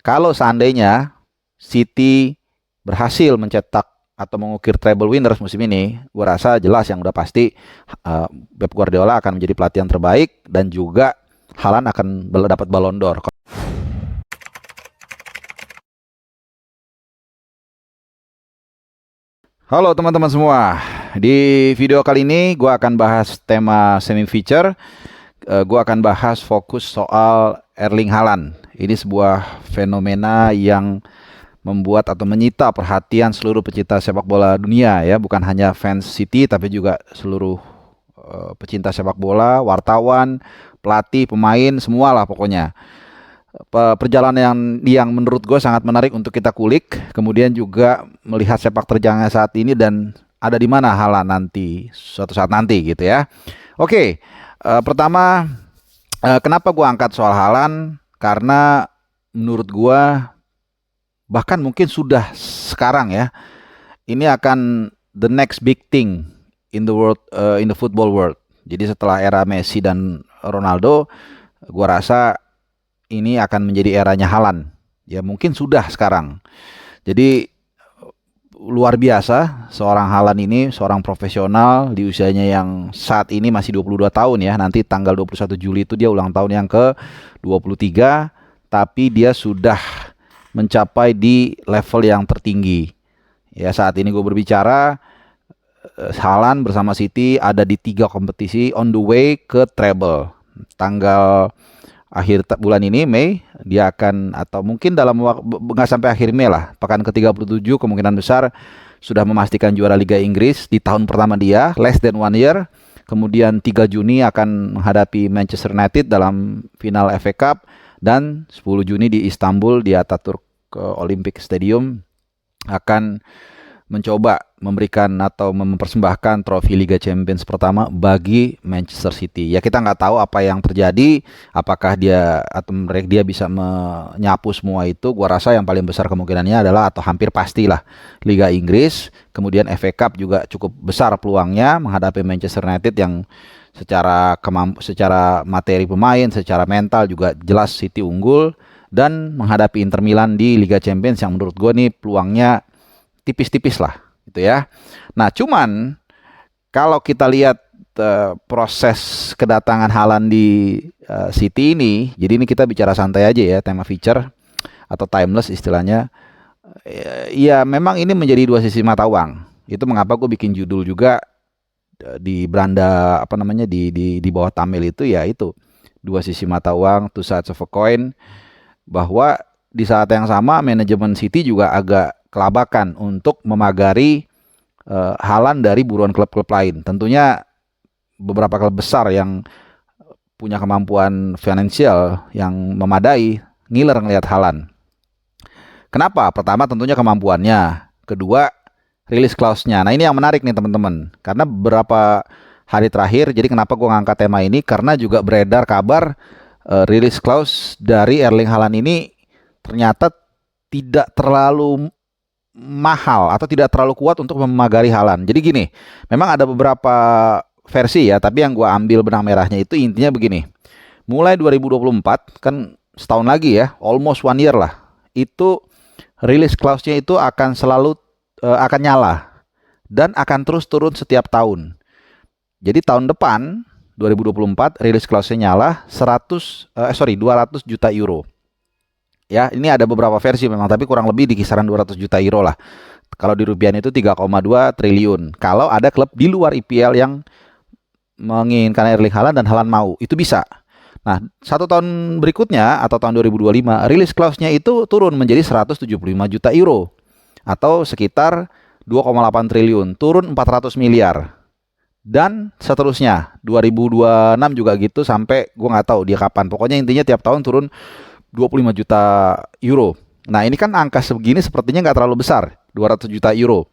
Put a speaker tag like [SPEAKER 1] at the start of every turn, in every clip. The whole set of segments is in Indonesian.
[SPEAKER 1] kalau seandainya City berhasil mencetak atau mengukir treble winners musim ini, gue rasa jelas yang udah pasti Pep Guardiola akan menjadi pelatih yang terbaik dan juga Haaland akan dapat Ballon d'Or. Halo teman-teman semua, di video kali ini gue akan bahas tema semi-feature. Gue akan bahas fokus soal Erling Haaland. Ini sebuah fenomena yang membuat atau menyita perhatian seluruh pecinta sepak bola dunia ya, bukan hanya fans City tapi juga seluruh pecinta sepak bola, wartawan, pelatih, pemain, semualah pokoknya. Perjalanan yang menurut gue sangat menarik untuk kita kulik, kemudian juga melihat sepak terjangnya saat ini dan ada di mana Haaland nanti suatu saat nanti gitu ya. Oke, pertama kenapa gue angkat soal Haaland? Karena menurut gue bahkan mungkin sudah sekarang ya, ini akan the next big thing in the world, in the football world. Jadi setelah era Messi dan Ronaldo, gue rasa ini akan menjadi eranya Haaland. Ya mungkin sudah sekarang. Jadi luar biasa seorang Haaland ini, seorang profesional di usianya yang saat ini masih 22 tahun ya. Nanti tanggal 21 Juli itu dia ulang tahun yang ke-23, tapi dia sudah mencapai di level yang tertinggi. Ya saat ini gue berbicara, Haaland bersama City ada di 3 kompetisi on the way ke treble. Tanggal akhir bulan ini Mei dia akan, atau mungkin dalam nggak sampai akhir Mei lah, pekan ke-37 kemungkinan besar sudah memastikan juara Liga Inggris di tahun pertama dia, less than 1 year. Kemudian 3 Juni akan menghadapi Manchester United dalam final FA Cup, dan 10 Juni di Istanbul di Atatürk Olympic Stadium akan mencoba memberikan atau mempersembahkan trofi Liga Champions pertama bagi Manchester City. Ya kita nggak tahu apa yang terjadi, apakah dia atau mereka dia bisa menyapu semua itu. Gua rasa yang paling besar kemungkinannya adalah, atau hampir pastilah, Liga Inggris. Kemudian FA Cup juga cukup besar peluangnya menghadapi Manchester United yang secara materi pemain, secara mental juga jelas City unggul, dan menghadapi Inter Milan di Liga Champions yang menurut gue nih peluangnya tipis-tipis lah gitu ya. Nah cuman kalau kita lihat proses kedatangan Haaland di City ini, jadi ini kita bicara santai aja ya, tema feature atau timeless istilahnya. Ya memang ini menjadi dua sisi mata uang. Itu mengapa gue bikin judul juga di beranda apa namanya di bawah thumbnail itu, ya itu dua sisi mata uang, two sides of a coin. Bahwa di saat yang sama manajemen City juga agak kelabakan untuk memagari Haaland dari buruan klub-klub lain. Tentunya beberapa klub besar yang punya kemampuan finansial yang memadai ngiler ngelihat Haaland. Kenapa? Pertama tentunya kemampuannya. Kedua, release clause-nya. Nah ini yang menarik nih teman-teman. Karena beberapa hari terakhir, jadi kenapa gue ngangkat tema ini, karena juga beredar kabar release clause dari Erling Haaland ini ternyata tidak terlalu mahal atau tidak terlalu kuat untuk memagari Haaland. Jadi gini, memang ada beberapa versi ya, tapi yang gue ambil benang merahnya itu intinya begini. Mulai 2024, kan setahun lagi ya, almost 1 year lah, itu release clause-nya itu akan selalu akan nyala dan akan terus turun setiap tahun. Jadi tahun depan 2024 release clause-nya nyala 200 juta euro. Ya, ini ada beberapa versi memang, tapi kurang lebih di kisaran 200 juta euro lah. Kalau di rupiah itu 3,2 triliun. Kalau ada klub di luar IPL yang menginginkan Erling Haaland dan Haaland mau, itu bisa. Nah, 1 tahun berikutnya atau tahun 2025, release clause-nya itu turun menjadi 175 juta euro atau sekitar 2,8 triliun, turun 400 miliar. Dan seterusnya, 2026 juga gitu sampai gue nggak tahu dia kapan. Pokoknya intinya tiap tahun turun 25 juta euro. Nah ini kan angka segini sepertinya nggak terlalu besar, 200 juta euro.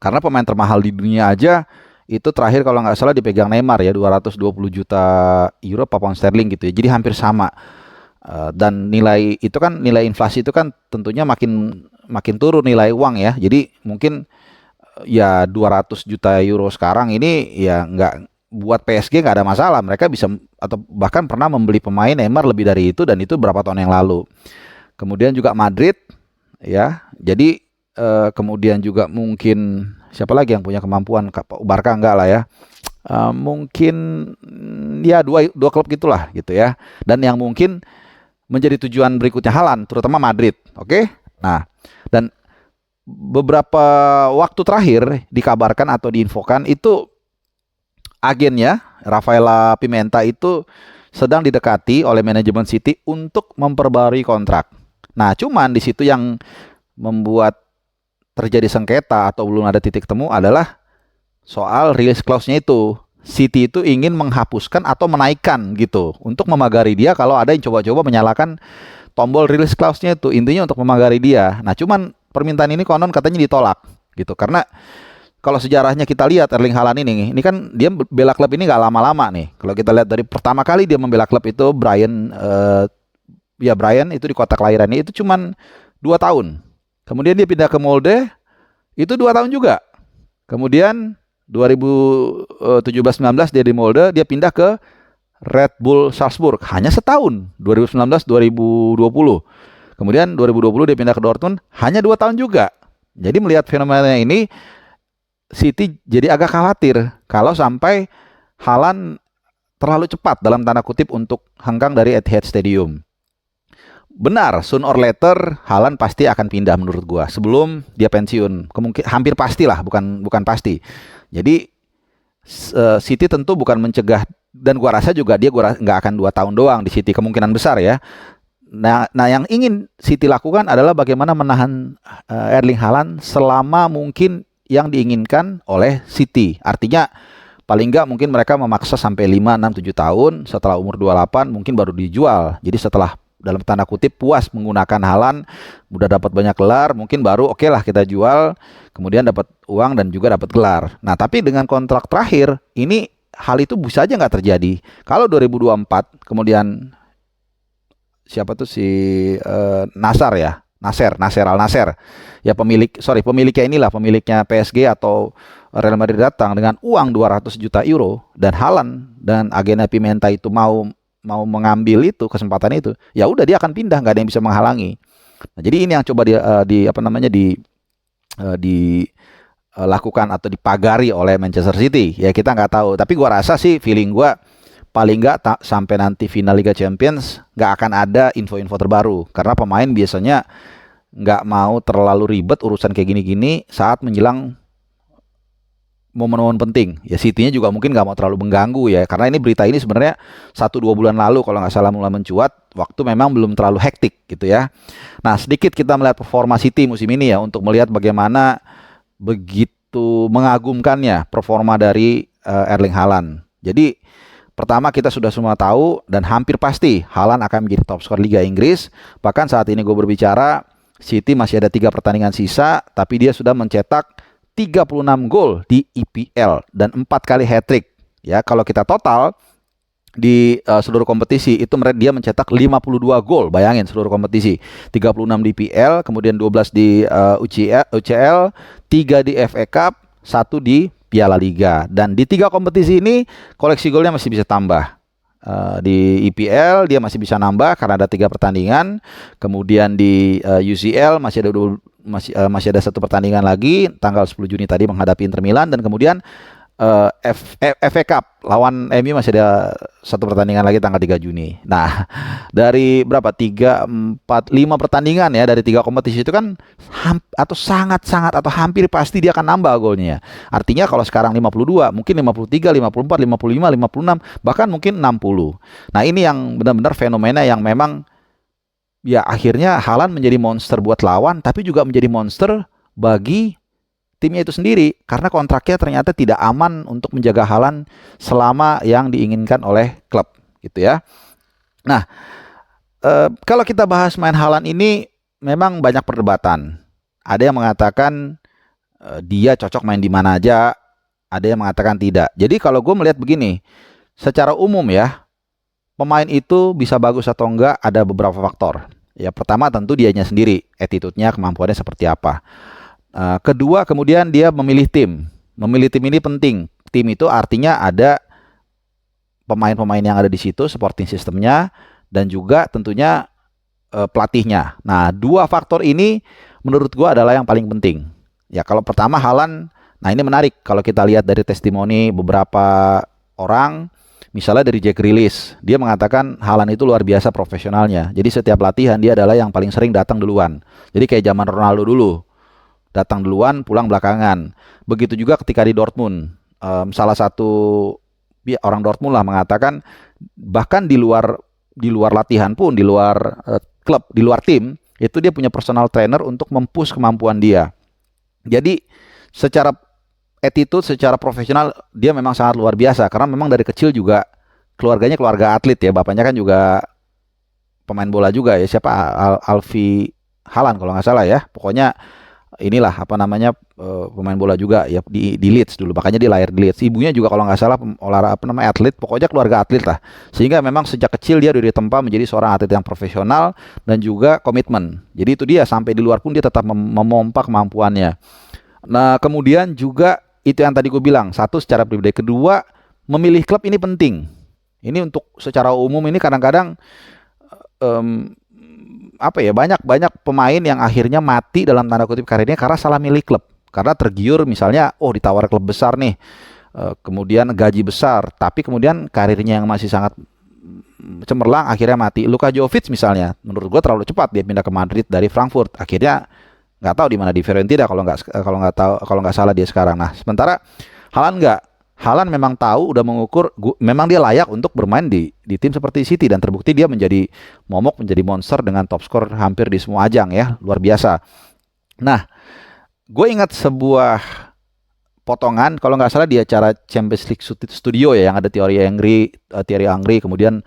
[SPEAKER 1] Karena pemain termahal di dunia aja itu terakhir kalau nggak salah dipegang Neymar ya, 220 juta euro apa pound sterling gitu ya. Jadi hampir sama. Dan nilai itu kan, nilai inflasi itu kan tentunya makin turun nilai uang ya. Jadi mungkin ya 200 juta euro sekarang ini ya nggak, buat PSG nggak ada masalah, mereka bisa atau bahkan pernah membeli pemain Neymar lebih dari itu, dan itu berapa tahun yang lalu. kemudian juga Madrid, ya. Jadi kemudian juga mungkin siapa lagi yang punya kemampuan? Barca enggak lah ya. Mungkin ya dua klub gitulah gitu ya. Dan yang mungkin menjadi tujuan berikutnya Haaland, terutama Madrid. Oke? Nah, dan beberapa waktu terakhir dikabarkan atau diinfokan itu agennya Rafaela Pimenta itu sedang didekati oleh manajemen City untuk memperbarui kontrak. Nah, cuman di situ yang membuat terjadi sengketa atau belum ada titik temu adalah soal release clause-nya itu. City itu ingin menghapuskan atau menaikkan gitu untuk memagari dia kalau ada yang coba-coba menyalakan tombol release clause-nya itu, intinya untuk memagari dia. Nah, cuman permintaan ini konon katanya ditolak gitu karena kalau sejarahnya kita lihat Erling Haaland ini kan dia bela klub ini nggak lama-lama nih. Kalau kita lihat dari pertama kali dia membela klub itu Brian itu di kota kelahirannya itu cuman 2 tahun. Kemudian dia pindah ke Molde itu 2 tahun juga. Kemudian 2017-19 dia di Molde, dia pindah ke Red Bull Salzburg hanya setahun, 2019-2020. Kemudian 2020 dia pindah ke Dortmund hanya 2 tahun juga. Jadi melihat fenomena ini City jadi agak khawatir kalau sampai Haaland terlalu cepat dalam tanda kutip untuk hengkang dari Etihad Stadium. Benar, soon or later Haaland pasti akan pindah menurut gua sebelum dia pensiun. Hampir pastilah, bukan pasti. Jadi City tentu bukan mencegah dan gua rasa juga dia nggak akan 2 tahun doang di City, kemungkinan besar ya. Nah, yang ingin City lakukan adalah bagaimana menahan Erling Haaland selama mungkin yang diinginkan oleh City. Artinya paling nggak mungkin mereka memaksa sampai 5, 6, 7 tahun setelah umur 28 mungkin baru dijual. Jadi setelah dalam tanda kutip puas menggunakan Haaland, udah dapat banyak gelar, mungkin baru oke lah kita jual, kemudian dapat uang dan juga dapat gelar. Nah, tapi dengan kontrak terakhir, ini hal itu bisa aja nggak terjadi. Kalau 2024, kemudian siapa tuh si Nasser Al Nassr, ya pemiliknya PSG atau Real Madrid datang dengan uang 200 juta euro dan Haaland dan agennya Pimenta itu mau mengambil itu kesempatan itu, ya udah dia akan pindah, nggak ada yang bisa menghalangi. Nah, jadi ini yang coba dilakukan atau dipagari oleh Manchester City. Ya kita nggak tahu, tapi gua rasa sih feeling gua paling nggak sampai nanti final Liga Champions nggak akan ada info-info terbaru karena pemain biasanya nggak mau terlalu ribet urusan kayak gini-gini saat menjelang momen-momen penting. Ya City-nya juga mungkin nggak mau terlalu mengganggu ya, karena ini berita ini sebenarnya 1-2 bulan lalu kalau nggak salah mulai mencuat, waktu memang belum terlalu hektik gitu ya. Nah, sedikit kita melihat performa City musim ini ya untuk melihat bagaimana begitu mengagumkannya performa dari Erling Haaland. Jadi pertama kita sudah semua tahu dan hampir pasti Haaland akan menjadi top skor Liga Inggris. Bahkan saat ini gue berbicara City masih ada 3 pertandingan sisa, tapi dia sudah mencetak 36 gol di EPL dan 4 kali hat-trick. Ya, kalau kita total di seluruh kompetisi itu dia mencetak 52 gol. Bayangin seluruh kompetisi. 36 di EPL, kemudian 12 di UCL, 3 di FA Cup, 1 di Piala Liga. Dan di 3 kompetisi ini koleksi golnya masih bisa tambah. Di EPL dia masih bisa nambah karena ada 3 pertandingan. Kemudian di UCL masih ada 1 pertandingan lagi tanggal 10 Juni tadi menghadapi Inter Milan, dan kemudian FA Cup lawan MU masih ada 1 pertandingan lagi tanggal 3 Juni. Nah, dari berapa? 3, 4, 5 pertandingan ya dari 3 kompetisi itu kan sangat-sangat atau hampir pasti dia akan nambah golnya. Artinya kalau sekarang 52, mungkin 53, 54, 55, 56, bahkan mungkin 60. Nah, ini yang benar-benar fenomena yang memang ya akhirnya Haaland menjadi monster buat lawan, tapi juga menjadi monster bagi timnya itu sendiri karena kontraknya ternyata tidak aman untuk menjaga Haaland selama yang diinginkan oleh klub gitu ya. Nah, kalau kita bahas main Haaland ini memang banyak perdebatan. Ada yang mengatakan dia cocok main di mana aja, ada yang mengatakan tidak. Jadi kalau gue melihat begini, secara umum ya, pemain itu bisa bagus atau enggak ada beberapa faktor. Ya pertama tentu dianya sendiri, attitude-nya, kemampuannya seperti apa. Kedua kemudian dia memilih tim. Memilih tim ini penting. Tim itu artinya ada pemain-pemain yang ada di situ, supporting sistemnya, dan juga tentunya pelatihnya. Nah, dua faktor ini menurut gua adalah yang paling penting. Ya, kalau pertama Haaland, nah ini menarik kalau kita lihat dari testimoni beberapa orang, misalnya dari Jack Grealish, dia mengatakan Haaland itu luar biasa profesionalnya. Jadi setiap latihan dia adalah yang paling sering datang duluan. Jadi kayak zaman Ronaldo dulu, datang duluan, pulang belakangan. Begitu juga ketika di Dortmund. Salah satu orang Dortmund lah mengatakan bahkan di luar latihan pun, di luar klub, di luar tim, itu dia punya personal trainer untuk mempush kemampuan dia. Jadi secara attitude, secara profesional dia memang sangat luar biasa karena memang dari kecil juga keluarganya keluarga atlet ya. Bapaknya kan juga pemain bola juga ya. Siapa? Alfie Haaland kalau nggak salah ya. Pokoknya inilah apa namanya pemain bola juga ya di Leeds dulu. Makanya dia lahir di Leeds. Ibunya juga kalau nggak salah olahraga apa namanya atlet. Pokoknya keluarga atlet lah. Sehingga memang sejak kecil dia ditempa menjadi seorang atlet yang profesional dan juga komitmen. Jadi itu dia sampai di luar pun dia tetap memompa kemampuannya. Nah kemudian juga itu yang tadi gue bilang. Satu secara pribadi. Kedua memilih klub ini penting. Ini untuk secara umum ini kadang-kadang apa ya banyak pemain yang akhirnya mati dalam tanda kutip karirnya karena salah milih klub, karena tergiur misalnya ditawar klub besar nih, kemudian gaji besar tapi kemudian karirnya yang masih sangat cemerlang akhirnya mati. Luka Jovic misalnya menurut gue terlalu cepat dia pindah ke Madrid dari Frankfurt, akhirnya nggak tahu di mana di Fiorentina kalau nggak salah dia sekarang. Nah sementara Haaland nggak. Haaland memang tahu, udah mengukur, memang dia layak untuk bermain di tim seperti City dan terbukti dia menjadi momok, menjadi monster dengan top skor hampir di semua ajang ya, luar biasa. Nah, gue ingat sebuah potongan kalau nggak salah di acara Champions League Studio ya yang ada Thierry Henry, kemudian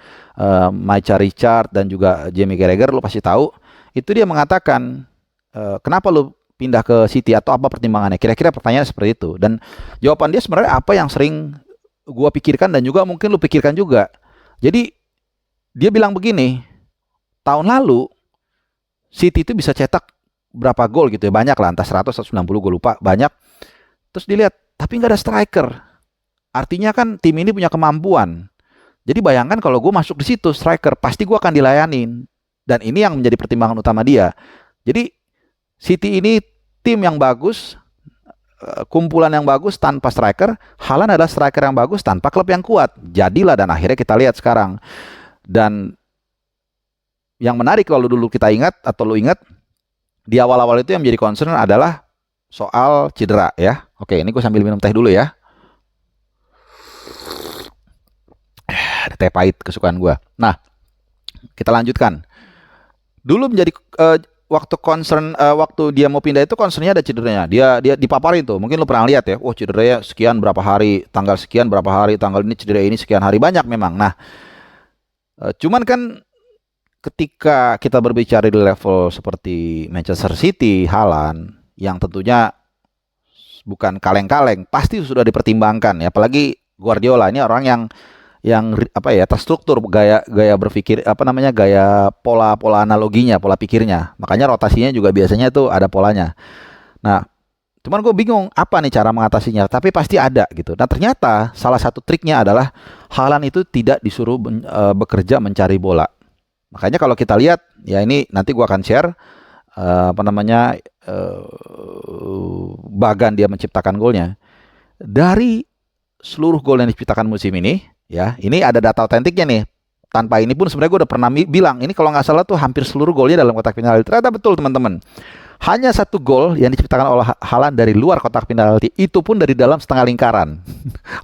[SPEAKER 1] Micah Richard dan juga Jamie Carragher, lo pasti tahu. Itu dia mengatakan kenapa lo pindah ke City atau apa pertimbangannya? Kira-kira pertanyaan seperti itu. Dan jawaban dia sebenarnya apa yang sering gua pikirkan dan juga mungkin lu pikirkan juga. Jadi dia bilang begini, tahun lalu City itu bisa cetak berapa gol gitu ya, banyak lah, entah 100 atau 90 gue lupa, banyak. Terus dilihat, tapi nggak ada striker. Artinya kan tim ini punya kemampuan. Jadi bayangkan kalau gue masuk di situ striker, pasti gue akan dilayanin. Dan ini yang menjadi pertimbangan utama dia. Jadi City ini tim yang bagus, kumpulan yang bagus tanpa striker. Haaland adalah striker yang bagus tanpa klub yang kuat. Jadilah dan akhirnya kita lihat sekarang. Dan yang menarik kalau dulu kita ingat atau lu ingat, di awal-awal itu yang menjadi concern adalah soal cedera ya. Oke, ini gue sambil minum teh dulu ya. Ada teh pahit kesukaan gue. Nah, kita lanjutkan. Dulu menjadi waktu dia mau pindah itu concernnya ada cederanya. Dia dipaparin tuh. Mungkin lu pernah lihat ya. Cederanya sekian berapa hari, tanggal sekian berapa hari, tanggal ini cedera ini sekian hari, banyak memang. Nah, cuman kan ketika kita berbicara di level seperti Manchester City, Haaland yang tentunya bukan kaleng-kaleng, pasti sudah dipertimbangkan ya. Apalagi Guardiola ini orang yang apa ya terstruktur gaya berpikir gaya pola analoginya, pola pikirnya, makanya rotasinya juga biasanya itu ada polanya. Nah cuman gue bingung apa nih cara mengatasinya, tapi pasti ada gitu. Nah ternyata salah satu triknya adalah Haaland itu tidak disuruh bekerja mencari bola. Makanya kalau kita lihat ya, ini nanti gue akan share bagan dia menciptakan golnya. Dari seluruh gol yang diciptakan musim ini ya, ini ada data otentiknya nih. Tanpa ini pun sebenarnya gue udah pernah bilang, ini kalau nggak salah tuh hampir seluruh golnya dalam kotak penalti. Ternyata betul teman-teman. Hanya satu gol yang diciptakan oleh Haaland dari luar kotak penalti, itu pun dari dalam setengah lingkaran.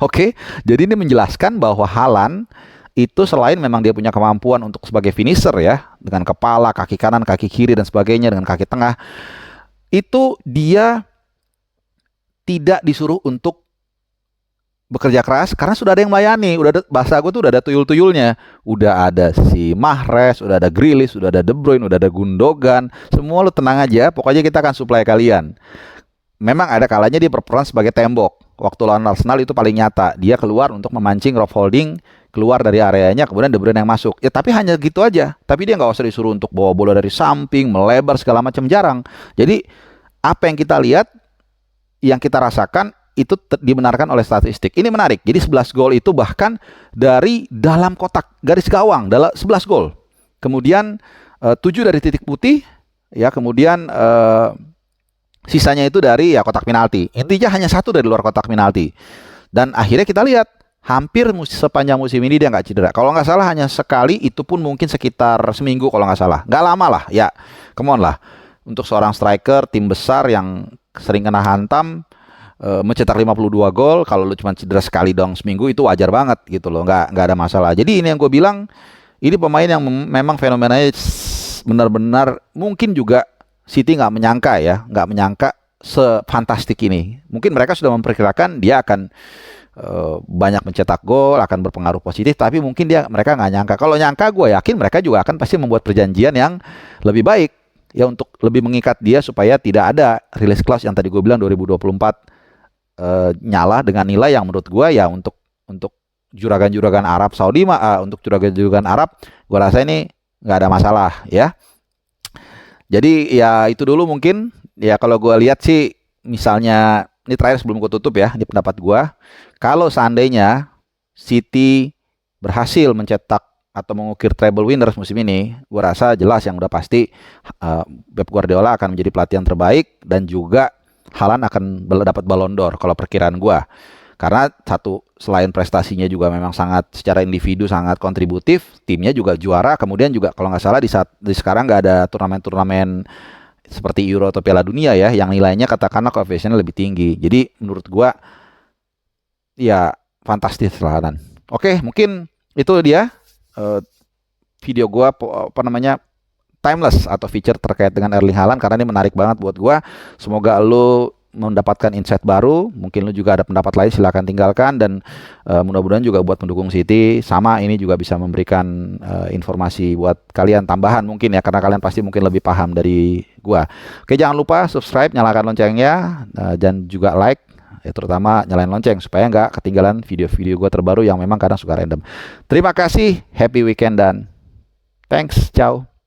[SPEAKER 1] Oke, jadi ini menjelaskan bahwa Haaland itu selain memang dia punya kemampuan untuk sebagai finisher ya, dengan kepala, kaki kanan, kaki kiri dan sebagainya, dengan kaki tengah, itu dia tidak disuruh untuk bekerja keras karena sudah ada yang melayani. Udah ada, bahasa gue tuh udah ada tuyul-tuyulnya. Udah ada si Mahrez, udah ada Grealish, udah ada De Bruyne, udah ada Gundogan. Semua lu tenang aja, pokoknya kita akan supply kalian. Memang ada kalanya dia berperan sebagai tembok. Waktu lawan Arsenal itu paling nyata. Dia keluar untuk memancing Rob Holding keluar dari areanya, kemudian De Bruyne yang masuk. Ya tapi hanya gitu aja. Tapi dia nggak usah disuruh untuk bawa bola dari samping, melebar segala macam, jarang. Jadi apa yang kita lihat, yang kita rasakan itu dibenarkan oleh statistik. Ini menarik. Jadi 11 gol itu bahkan dari dalam kotak garis gawang, dalam 11 gol. Kemudian 7 dari titik putih, ya kemudian sisanya itu dari ya kotak penalti. Intinya hanya 1 dari luar kotak penalti. Dan akhirnya kita lihat hampir sepanjang musim ini dia nggak cedera. Kalau nggak salah hanya sekali, itu pun mungkin sekitar seminggu kalau nggak salah. Nggak lama lah, ya. Come on lah. Untuk seorang striker tim besar yang sering kena hantam, mencetak 52 gol, kalau lu cuma cedera sekali dong seminggu itu wajar banget gitu loh, nggak ada masalah. Jadi ini yang gue bilang, ini pemain yang memang fenomenanya benar-benar mungkin juga City nggak menyangka sefantastik ini. Mungkin mereka sudah memperkirakan dia akan banyak mencetak gol, akan berpengaruh positif, tapi mungkin mereka nggak nyangka. Kalau nyangka, gue yakin mereka juga akan pasti membuat perjanjian yang lebih baik ya untuk lebih mengikat dia supaya tidak ada release clause yang tadi gue bilang 2024 nyala dengan nilai yang menurut gue ya untuk juragan-juragan Arab Saudi untuk juragan-juragan Arab gue rasa ini nggak ada masalah ya. Jadi ya itu dulu mungkin ya, kalau gue lihat sih, misalnya ini terakhir sebelum gue tutup ya, ini pendapat gue, kalau seandainya City berhasil mencetak atau mengukir treble winners musim ini, gue rasa jelas yang udah pasti Pep Guardiola akan menjadi pelatih yang terbaik, dan juga Haaland akan dapat Ballon d'Or kalau perkiraan gue. Karena selain prestasinya juga memang sangat secara individu sangat kontributif, timnya juga juara. Kemudian juga kalau nggak salah di sekarang nggak ada turnamen-turnamen seperti Euro atau Piala Dunia ya, yang nilainya katakanlah koefisiennya lebih tinggi. Jadi menurut gue ya fantastis lah Haaland. Oke, mungkin itu dia video gue timeless atau feature terkait dengan Erling Haaland, karena ini menarik banget buat gua. Semoga lu mendapatkan insight baru, mungkin lu juga ada pendapat lain silahkan tinggalkan, dan mudah-mudahan juga buat pendukung City sama ini juga bisa memberikan informasi buat kalian tambahan mungkin ya, karena kalian pasti mungkin lebih paham dari gua. Oke, jangan lupa subscribe, nyalakan loncengnya, dan juga like ya, terutama nyalain lonceng supaya nggak ketinggalan video-video gua terbaru yang memang kadang suka random. Terima kasih, happy weekend dan thanks, ciao.